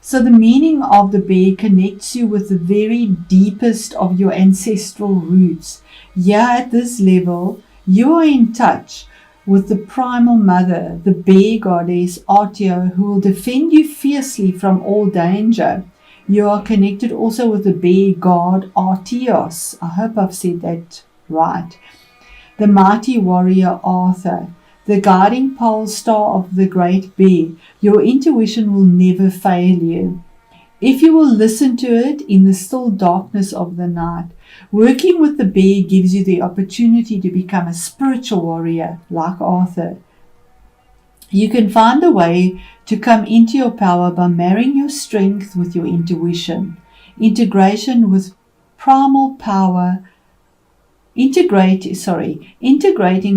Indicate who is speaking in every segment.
Speaker 1: So the meaning of the bear connects you with the very deepest of your ancestral roots. Yeah, at this level, you are in touch with the primal mother, the bear goddess Artio, who will defend you fiercely from all danger. You are connected also with the bear god Artios. I hope I've said that right. The mighty warrior Arthur, the guiding pole star of the great bear. Your intuition will never fail you. If you will listen to it in the still darkness of the night, working with the bear gives you the opportunity to become a spiritual warrior like Arthur. You can find a way to come into your power by marrying your strength with your intuition. Integration with primal power. Integrating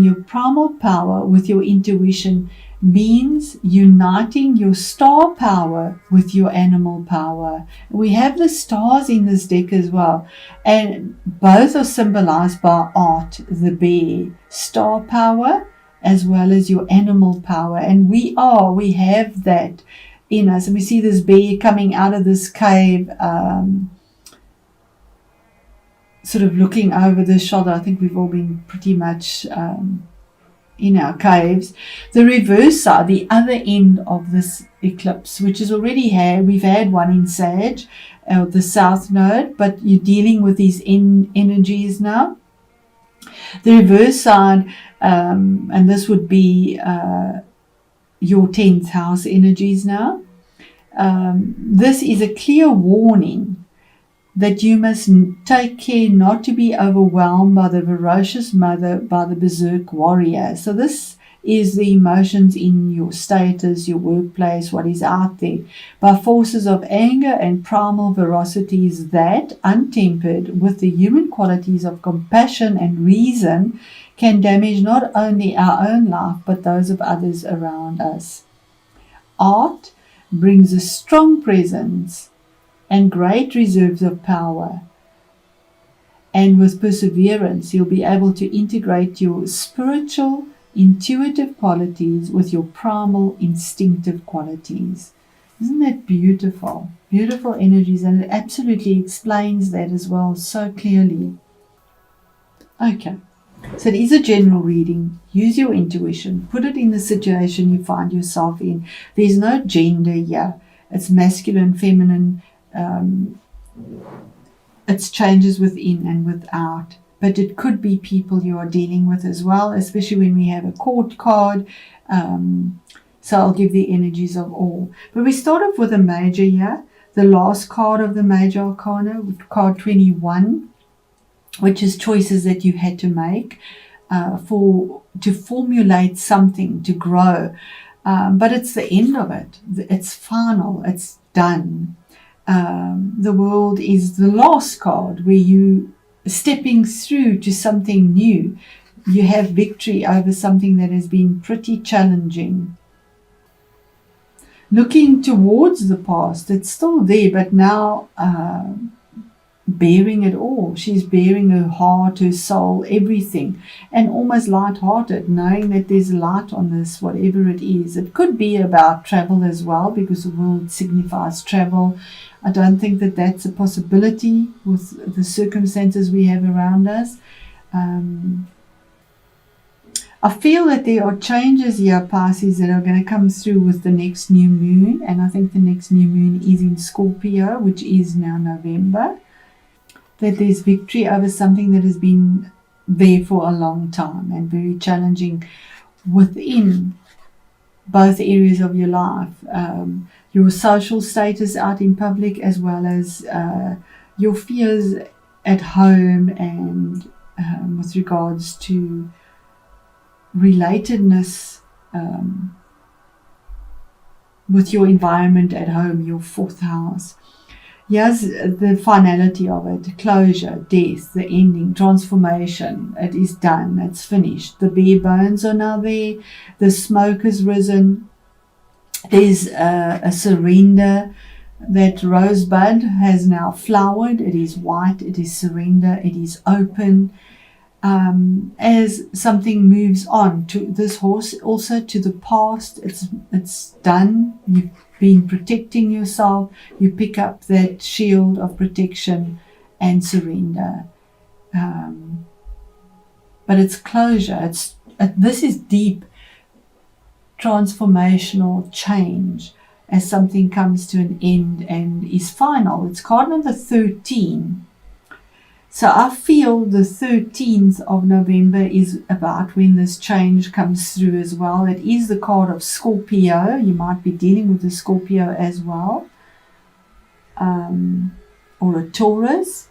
Speaker 1: your primal power with your intuition means uniting your star power with your animal power. We have the stars in this deck as well, and both are symbolized by art, the bear, star power as well as your animal power. And we have that in us. And we see this bear coming out of this cave, sort of looking over the shoulder. I think we've all been pretty much in our caves. The reverse side, the other end of this eclipse, which is already we've had one in Sag, the South Node, but you're dealing with these energies now. The reverse side, and this would be your 10th house energies now. This is a clear warning that you must take care not to be overwhelmed by the ferocious mother, by the berserk warrior. So this is the emotions in your status, your workplace, what is out there, by forces of anger and primal ferocities that, untempered with the human qualities of compassion and reason, can damage not only our own life, but those of others around us. Art brings a strong presence and great reserves of power. And with perseverance, you'll be able to integrate your spiritual, intuitive qualities with your primal, instinctive qualities. Isn't that beautiful? Beautiful energies, and it absolutely explains that as well so clearly. Okay, so it is a general reading. Use your intuition. Put it in the situation you find yourself in. There's no gender here. It's masculine, feminine. It's changes within and without, but it could be people you are dealing with as well, especially when we have a court card. So I'll give the energies of all. But we start off with a major here, the last card of the major arcana, card 21, which is choices that you had to make to formulate something, to grow. But it's the end of it. It's final. It's done. The world is the last card where you stepping through to something new. You have victory over something that has been pretty challenging. Looking towards the past, it's still there, but now bearing it all. She's bearing her heart, her soul, everything, and almost light-hearted, knowing that there's light on this, whatever it is. It could be about travel as well, because the world signifies travel. I don't think that that's a possibility with the circumstances we have around us. I feel that there are changes here, Pisces, that are going to come through with the next new moon, and I think the next new moon is in Scorpio, which is now November. That there's victory over something that has been there for a long time and very challenging within both areas of your life. Your social status out in public, as well as your fears at home, and with regards to relatedness with your environment at home, your 4th house. Here's the finality of it: closure, death, the ending, transformation. It is done, it's finished. The bare bones are now there, the smoke has risen. There's a surrender. That rosebud has now flowered. It is white, it is surrender, it is open. As something moves on to this horse, also to the past, it's done. You've been protecting yourself, you pick up that shield of protection and surrender. But it's closure. This is deep transformational change as something comes to an end and is final. It's card number 13. So I feel the 13th of November is about when this change comes through as well. It is the card of Scorpio. You might be dealing with a Scorpio as well, or a Taurus.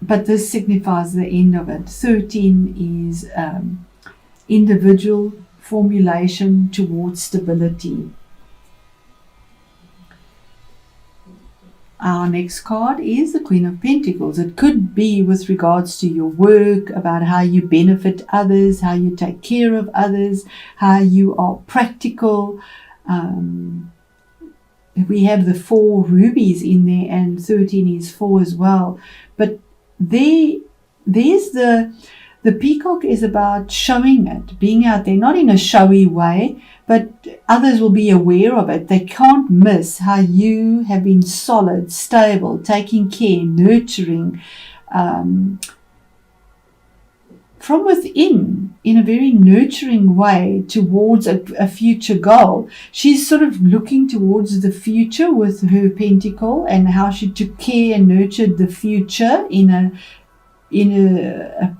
Speaker 1: But this signifies the end of it. 13 is individual formulation towards stability. Our next card is the Queen of Pentacles. It could be with regards to your work, about how you benefit others, how you take care of others, how you are practical. We have the 4 rubies in there, and 13 is 4 as well. But there's the peacock is about showing it, being out there, not in a showy way, but others will be aware of it. They can't miss how you have been solid, stable, taking care, nurturing, from within, in a very nurturing way towards a future goal. She's sort of looking towards the future with her pentacle, and how she took care and nurtured the future in a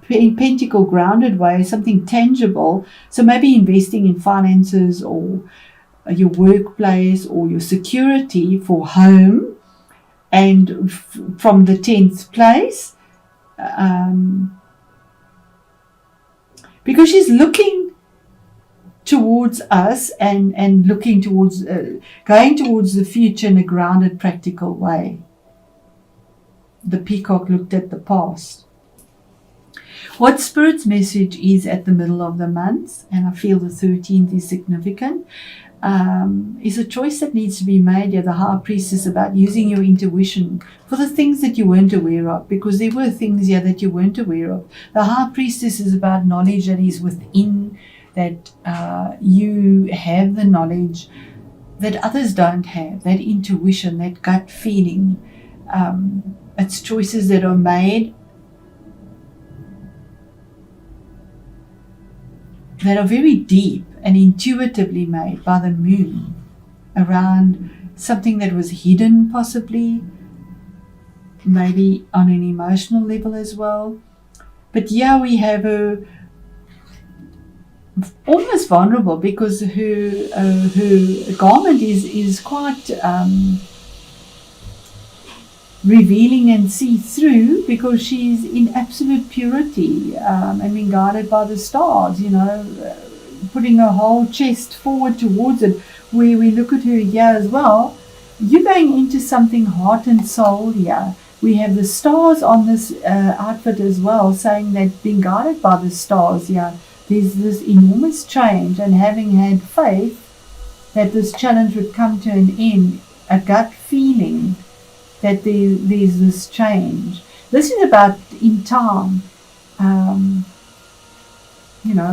Speaker 1: pentacle grounded way, something tangible. So maybe investing in finances, or your workplace, or your security for home, and from the 10th place, because she's looking towards us and looking towards going towards the future in a grounded, practical way. The peacock looked at the past. What Spirit's message is at the middle of the month, and I feel the 13th is significant, is a choice that needs to be made. The High Priestess, about using your intuition for the things that you weren't aware of, because there were things here that you weren't aware of. The High Priestess is about knowledge that is within, that you have the knowledge that others don't have, that intuition, that gut feeling. It's choices that are made that are very deep and intuitively made by the moon around something that was hidden, possibly, maybe on an emotional level as well. But yeah, we have her almost vulnerable, because her garment is quite revealing and see-through, because she's in absolute purity and being guided by the stars, putting her whole chest forward towards it. Where we look at her here as well, you're going into something heart and soul here. We have the stars on this outfit as well, saying that being guided by the stars here, there's this enormous change, and having had faith that this challenge would come to an end, a gut feeling that there's this change. This is about in time,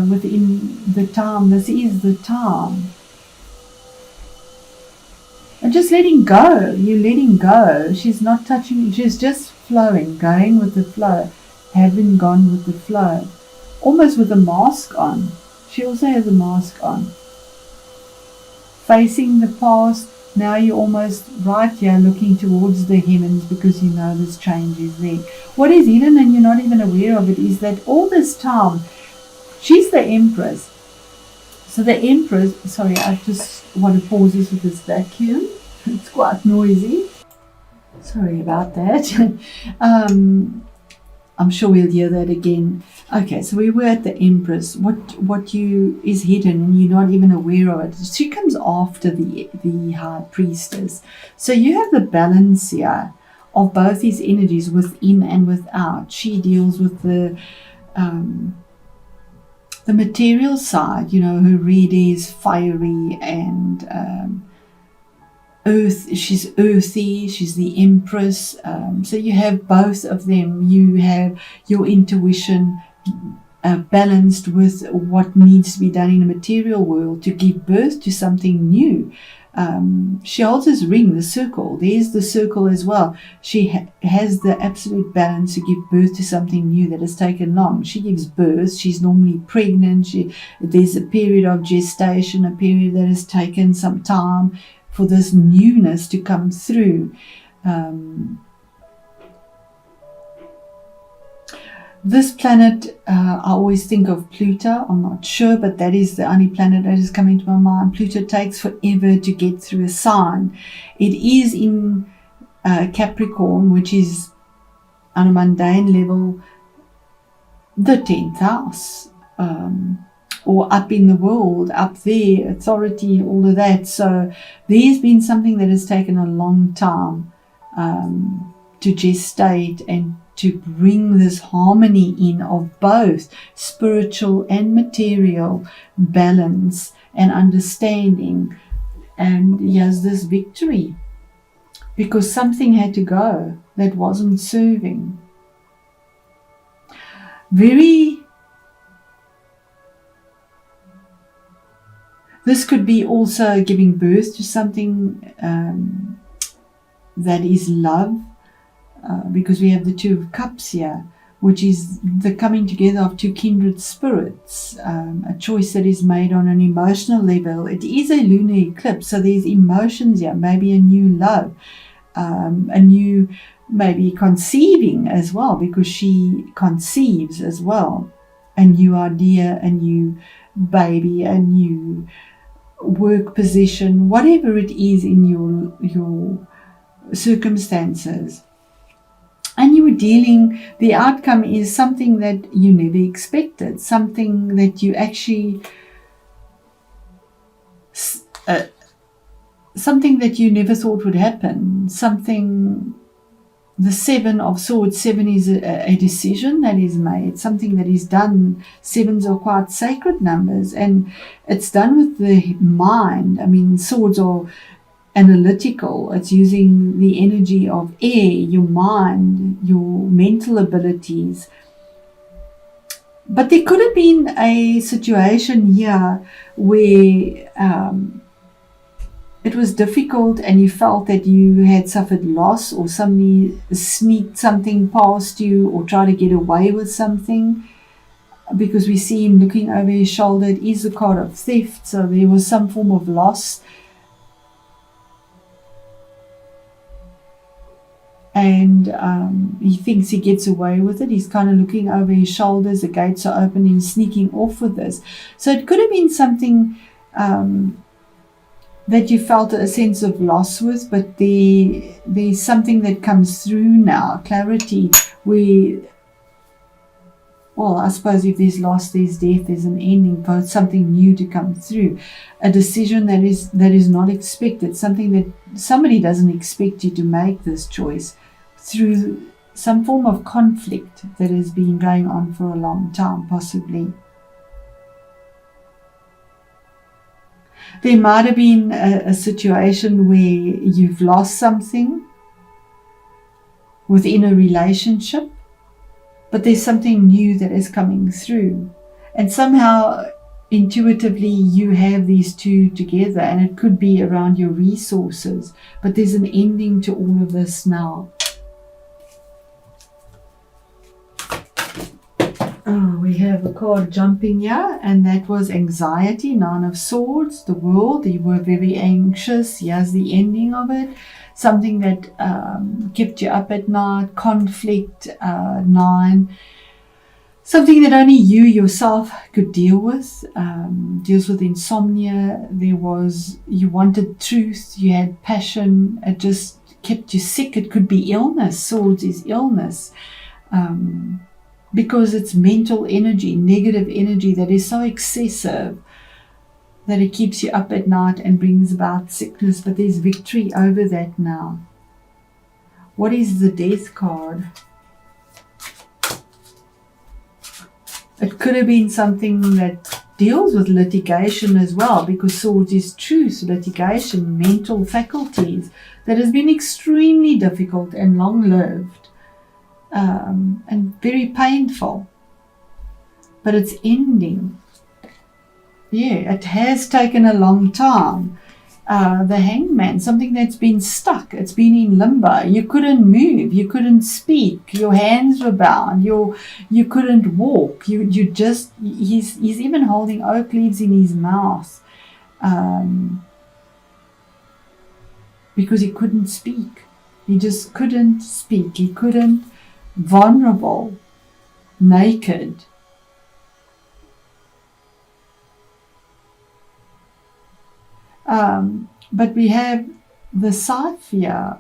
Speaker 1: within the time. This is the time. And just letting go. You're letting go. She's not touching. She's just flowing, going with the flow, having gone with the flow. Almost with a mask on. She also has a mask on. Facing the past. Now you're almost right here looking towards the heavens, because you know this change is there. What is hidden and you're not even aware of it is that all this time, she's the Empress. So the Empress, sorry, I just want to pause this with this vacuum. It's quite noisy. Sorry about that. I'm sure we'll hear that again. Okay, so we were at the Empress. What is hidden and you're not even aware of it. She comes after the High Priestess. So you have the balance here of both these energies, within and without. She deals with the material side. Her red is fiery and earth. She's earthy. She's the Empress. So you have both of them. You have your intuition balanced with what needs to be done in the material world to give birth to something new. She holds this ring, the circle. There's the circle as well. She has the absolute balance to give birth to something new that has taken long. She gives birth. She's normally pregnant. There's a period of gestation, a period that has taken some time for this newness to come through. This planet, I always think of Pluto. I'm not sure, but that is the only planet that is coming to my mind. Pluto takes forever to get through a sign. It is in Capricorn, which is on a mundane level the 10th house, or up in the world, up there, authority, all of that. So there's been something that has taken a long time to gestate and to bring this harmony in of both spiritual and material balance and understanding. And here's this victory, because something had to go that wasn't serving. This could be also giving birth to something that is love. Because we have the Two of Cups here, which is the coming together of two kindred spirits, a choice that is made on an emotional level. It is a lunar eclipse, so there's emotions here, maybe a new love, a new, maybe conceiving as well, because she conceives as well, a new idea, a new baby, a new work position, whatever it is in your circumstances. And you were dealing, the outcome is something that you never expected, something that you actually, something that you never thought would happen, something, the 7 of Swords, 7 is a decision that is made, something that is done. 7s are quite sacred numbers, and it's done with the mind. I mean, swords are analytical. It's using the energy of air, your mind, your mental abilities. But there could have been a situation here where it was difficult and you felt that you had suffered loss, or somebody sneaked something past you or tried to get away with something, because we see him looking over his shoulder. It is a card of theft, so there was some form of loss. And he thinks he gets away with it. He's kind of looking over his shoulders. The gates are open and sneaking off with this. So it could have been something that you felt a sense of loss with, but there's something that comes through now, clarity, where, well, I suppose if there's loss, there's death, there's an ending, but something new to come through, a decision that is not expected, something that somebody doesn't expect you to make this choice, through some form of conflict that has been going on for a long time, possibly. There might have been a situation where you've lost something within a relationship, but there's something new that is coming through. And somehow, intuitively, you have these two together, and it could be around your resources, but there's an ending to all of this now. We have a card jumping here, and that was anxiety, 9 of Swords, the world. You were very anxious. Here's the ending of it. Something that kept you up at night, conflict, 9. Something that only you yourself could deal with. Deals with insomnia. You wanted truth, you had passion, it just kept you sick. It could be illness. Swords is illness. Because it's mental energy, negative energy that is so excessive that it keeps you up at night and brings about sickness. But there's victory over that now. What is the Death card? It could have been something that deals with litigation as well, because Swords is truth, litigation, mental faculties, that has been extremely difficult and long-lived. And very painful. but it's ending. Yeah, it has taken a long time. The Hangman, something that's been stuck, it's been in limbo. You couldn't move, you couldn't speak, your hands were bound, you couldn't walk. He's even holding oak leaves in his mouth, because he couldn't speak. He just couldn't speak. He couldn't, vulnerable, naked. But we have the scythe here,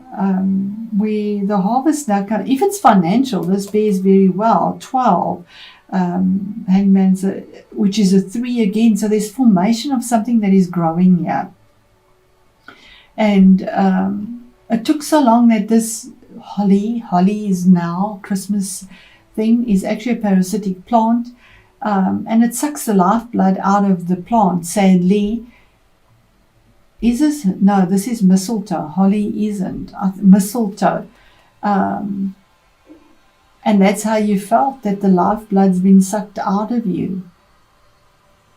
Speaker 1: where the harvest now comes. If it's financial, this bears very well. 12, Hangman's, which is a 3 again. So there's formation of something that is growing here. And it took so long that this holly is now Christmas thing, is actually a parasitic plant, and it sucks the lifeblood out of the plant, sadly. Is this? No, this is mistletoe. Holly isn't. Mistletoe. And that's how you felt, that the lifeblood's been sucked out of you.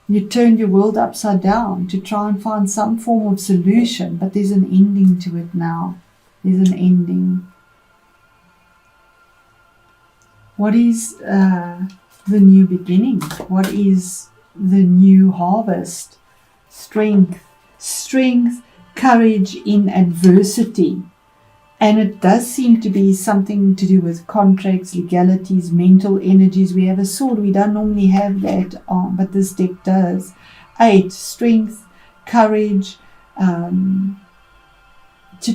Speaker 1: You turned your world upside down to try and find some form of solution, but there's an ending to it now. There's an ending. What is the new beginning? What is the new harvest? Strength, courage in adversity. And it does seem to be something to do with contracts, legalities, mental energies. We have a sword. We don't normally have that on, but this deck does. 8, strength, courage, to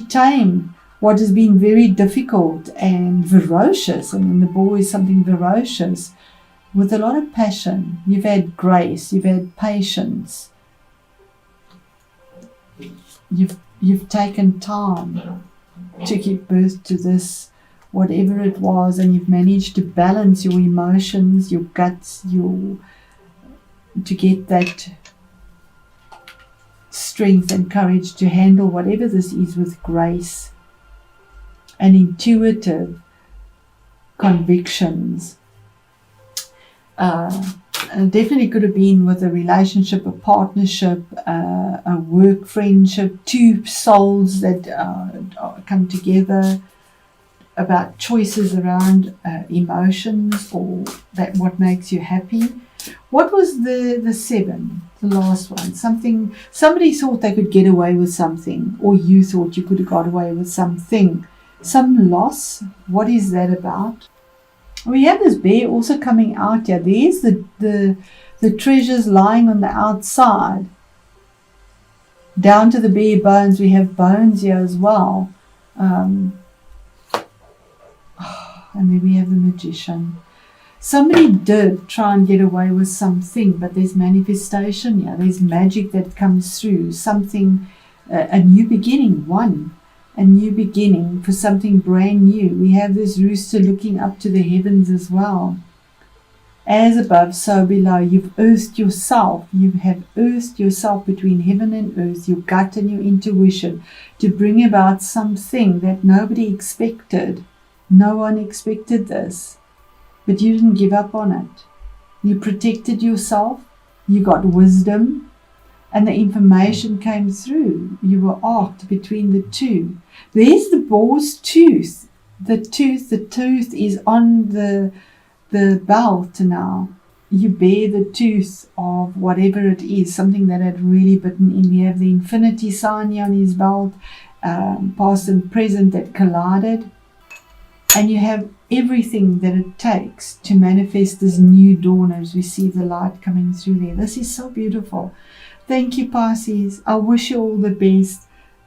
Speaker 1: tame what has been very difficult and ferocious. I mean, the boar is something ferocious with a lot of passion. You've had grace, you've had patience. You've taken time to give birth to this, whatever it was, and you've managed to balance your emotions, your guts, to get that strength and courage to handle whatever this is with grace and intuitive convictions. Definitely could have been with a relationship, a partnership, a work friendship, 2 souls that come together, about choices around emotions, or that what makes you happy. What was the 7, the last one? Somebody thought they could get away with something, or you thought you could have got away with something. Some loss. What is that about? We have this bear also coming out here. There's the treasures lying on the outside. Down to the bare bones. We have bones here as well. And then we have the magician. Somebody did try and get away with something, but there's manifestation here. There's magic that comes through. Something, a new beginning, a new beginning for something brand new. We have this rooster looking up to the heavens as well. As above, so below. You've earthed yourself. You have earthed yourself between heaven and earth, your gut and your intuition, to bring about something that nobody expected. No one expected this. But you didn't give up on it. You protected yourself. You got wisdom. And the information came through. You were arced between the 2. There's the boar's tooth. The tooth is on the belt now. You bear the tooth of whatever it is, something that had really bitten in. We have the infinity sign here on his belt, past and present that collided. And you have everything that it takes to manifest this new dawn as we see the light coming through there. This is so beautiful. Thank you, Pisces. I wish you all the best.